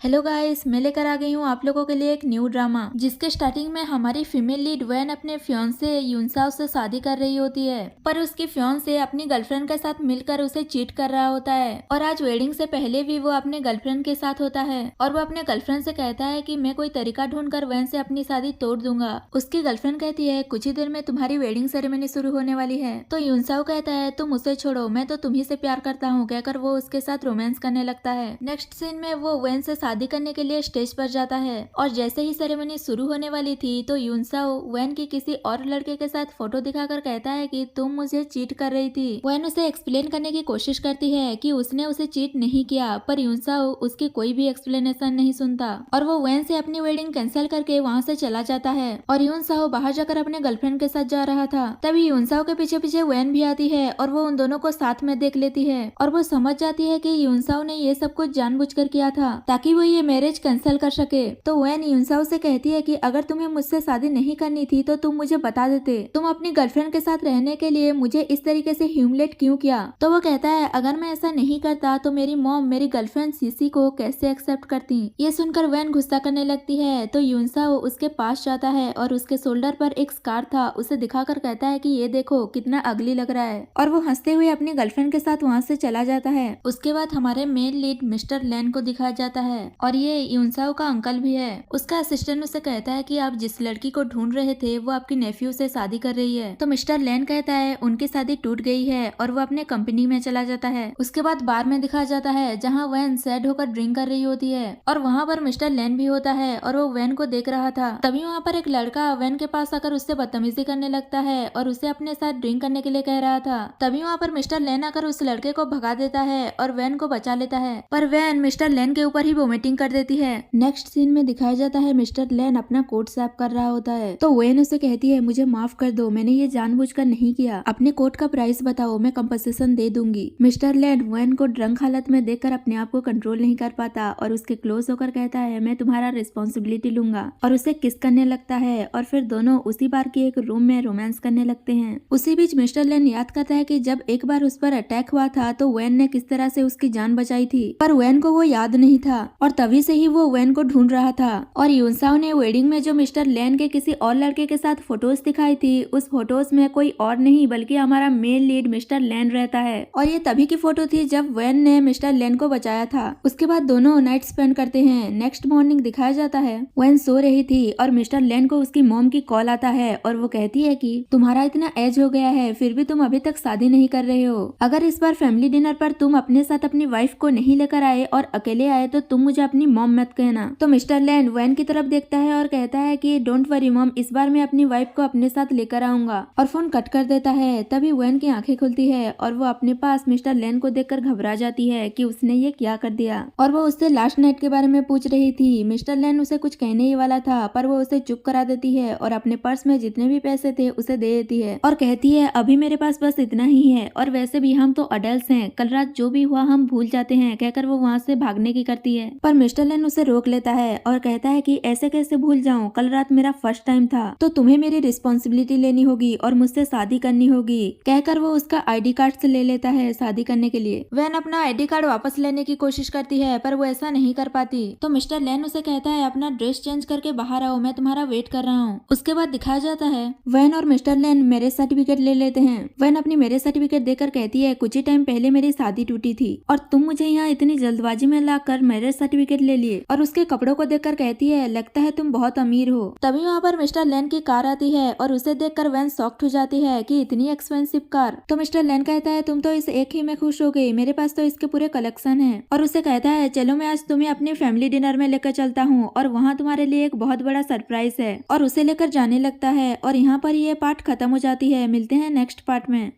Hello guys, मैं लेकर आ गई हूँ आप लोगों के लिए एक न्यू ड्रामा जिसके स्टार्टिंग में हमारी फीमेल लीड वैन अपने फियांसे युनसाओ से शादी कर रही होती है, पर उसकी फियांसे अपनी गर्लफ्रेंड के साथ मिलकर उसे चीट कर रहा होता है। और आज वेडिंग से पहले भी वो अपने गर्लफ्रेंड के साथ होता है और वो अपने गर्लफ्रेंड से कहता है कि मैं कोई तरीका ढूंढकर वैन से अपनी शादी तोड़ दूंगा। उसकी गर्लफ्रेंड कहती है कुछ ही देर में तुम्हारी वेडिंग सेरेमनी शुरू होने वाली है। तो युनसाओ कहता है तुम उसे छोड़ो, मैं तो तुम्ही से प्यार करता हूँ, कहकर वो उसके साथ रोमांस करने लगता है। नेक्स्ट सीन में वो वैन से शादी करने के लिए स्टेज पर जाता है और जैसे ही सेरेमनी शुरू होने वाली थी तो युनसाओ वैन की किसी और लड़के के साथ फोटो दिखाकर कहता है कि तुम मुझे चीट कर रही थी। वैन उसे एक्सप्लेन करने की कोशिश करती है कि उसने उसे चीट नहीं किया, पर युनसाओ उसकी कोई भी एक्सप्लेनेशन नहीं सुनता और वो वैन से अपनी वेडिंग कैंसिल करके वहाँ से चला जाता है। और युनसाओ बाहर जाकर अपने गर्लफ्रेंड के साथ जा रहा था, तभी युनसाओ के पीछे पीछे वैन भी आती है और वो उन दोनों को साथ में देख लेती है और वो समझ जाती है कि युनसाओ ने ये सब कुछ जानबूझकर किया था ताकि वो ये मैरिज कैंसिल कर सके। तो वैन युनसाओ से कहती है कि अगर तुम्हें मुझसे शादी नहीं करनी थी तो तुम मुझे बता देते, तुम अपनी गर्लफ्रेंड के साथ रहने के लिए मुझे इस तरीके से ह्यूमिलेट क्यों किया। तो वो कहता है अगर मैं ऐसा नहीं करता तो मेरी मॉम मेरी गर्लफ्रेंड सीसी को कैसे एक्सेप्ट करती। ये सुनकर वैन गुस्सा करने लगती है तो युनसाओ उसके पास जाता है और उसके शोल्डर पर एक स्कार था उसे दिखाकर कहता है कि ये देखो कितना अगली लग रहा है, और वो हंसते हुए अपनी गर्लफ्रेंड के साथ वहाँ से चला जाता है। उसके बाद हमारे मेन लीड मिस्टर लैन को दिखाया जाता है और ये युनसाओ का अंकल भी है। उसका असिस्टेंट उसे कहता है कि आप जिस लड़की को ढूंढ रहे थे वो आपकी नेफ्यू से शादी कर रही है। तो मिस्टर लैन कहता है उनकी शादी टूट गई है और वो अपने कंपनी में चला जाता है। उसके बाद बार में दिखाया जाता है जहाँ वैन सैड होकर ड्रिंक कर रही होती है और वहाँ पर मिस्टर लैन भी होता है और वो वैन को देख रहा था। तभी वहाँ पर एक लड़का वैन के पास आकर उससे बदतमीजी करने लगता है और उसे अपने साथ ड्रिंक करने के लिए कह रहा था। तभी वहाँ पर मिस्टर लैन आकर उस लड़के को भगा देता है और वैन को बचा लेता है, पर वैन मिस्टर लैन के ऊपर ही वोमिटिंग कर देती है। नेक्स्ट सीन में दिखाया जाता है मिस्टर लैन अपना कोट साफ कर रहा होता है तो वैन उसे कहती है मुझे माफ कर दो, मैंने ये जानबूझकर नहीं किया, अपने कोट का प्राइस बताओ, मैं कंपनसेशन दे दूंगी। मिस्टर लैन वैन को ड्रंक हालत में देखकर अपने आप को कंट्रोल नहीं कर पाता और उसके क्लोज होकर कहता है मैं तुम्हारा रिस्पॉन्सिबिलिटी लूंगा और उसे किस करने लगता है और फिर दोनों उसी बार के एक रूम में रोमांस करने लगते हैं। उसी बीच मिस्टर लैन याद करता है कि जब एक बार उस पर अटैक हुआ था तो वैन ने किस तरह से उसकी जान बचाई थी, पर वैन को वो याद नहीं था और तभी से ही वो वैन को ढूंढ रहा था। और युनसाओ ने वेडिंग में जो मिस्टर लैन के किसी और लड़के के साथ फोटोज दिखाई थी उस फोटोज में कोई और नहीं बल्कि हमारा मेन लीड मिस्टर लैन रहता है और ये तभी की फोटो थी जब वैन ने मिस्टर लैन को बचाया था। उसके बाद दोनों नाइट स्पेंड करते हैं। नेक्स्ट मॉर्निंग दिखाया जाता है वैन सो रही थी और मिस्टर लैन को उसकी मॉम की कॉल आता है और वो कहती है कि तुम्हारा इतना एज हो गया है फिर भी तुम अभी तक शादी नहीं कर रहे हो, अगर इस बार फैमिली डिनर पर तुम अपने साथ अपनी वाइफ को नहीं लेकर आए और अकेले आए तो तुम मुझे अपनी मॉम मत कहना। तो मिस्टर लैन वैन की तरफ देखता है और कहता है कि डोंट वरी मॉम, इस बार मैं अपनी वाइफ को अपने साथ लेकर आऊंगा, और फोन कट कर देता है। तभी वैन की आंखें खुलती है और वो अपने पास मिस्टर लैन को देखकर घबरा जाती है कि उसने ये क्या कर दिया और वो उससे लास्ट नाइट के बारे में पूछ रही थी। मिस्टर लैन उसे कुछ कहने ही वाला था पर वो उसे चुप करा देती है और अपने पर्स में जितने भी पैसे थे उसे दे देती है और कहती है अभी मेरे पास बस इतना ही है और वैसे भी हम तो अडल्ट हैं, कल रात जो भी हुआ हम भूल जाते हैं, कहकर वो वहाँ से भागने की करती है। पर मिस्टर लैन उसे रोक लेता है और कहता है कि ऐसे कैसे भूल जाऊं, कल रात मेरा फर्स्ट टाइम था तो तुम्हें मेरी रिस्पॉन्सिबिलिटी लेनी होगी और मुझसे शादी करनी होगी, कहकर वो उसका आईडी कार्ड से ले लेता है शादी करने के लिए। वैन अपना आईडी कार्ड वापस लेने की कोशिश करती है पर वो ऐसा नहीं कर पाती। तो मिस्टर लैन उसे कहता है अपना ड्रेस चेंज करके बाहर आओ, मैं तुम्हारा वेट कर रहा हूँ। उसके बाद दिखाया जाता है वैन और मिस्टर लैन मैरिज सर्टिफिकेट ले लेते हैं। वैन अपनी मैरिज सर्टिफिकेट देकर कहती है कुछ ही टाइम पहले मेरी शादी टूटी थी और तुम मुझे यहाँ इतनी जल्दबाजी में लाकर मैरिज सर्टिफिकेट ले लिए, और उसके कपड़ों को देखकर कहती है लगता है तुम बहुत अमीर हो। तभी वहाँ पर मिस्टर लैन की कार आती है और उसे देखकर वैन शॉक्ड हो जाती है कि इतनी एक्सपेंसिव कार। तो मिस्टर लैन कहता है तुम तो इस एक ही में खुश हो गई, मेरे पास तो इसके पूरे कलेक्शन है, और उसे कहता है चलो मैं आज तुम्हें अपने फैमिली डिनर में लेकर चलता हूँ और वहाँ तुम्हारे लिए एक बहुत बड़ा सरप्राइज है, और उसे लेकर जाने लगता है। और यहाँ पर ये पार्ट खत्म हो जाती है। मिलते हैं नेक्स्ट पार्ट में।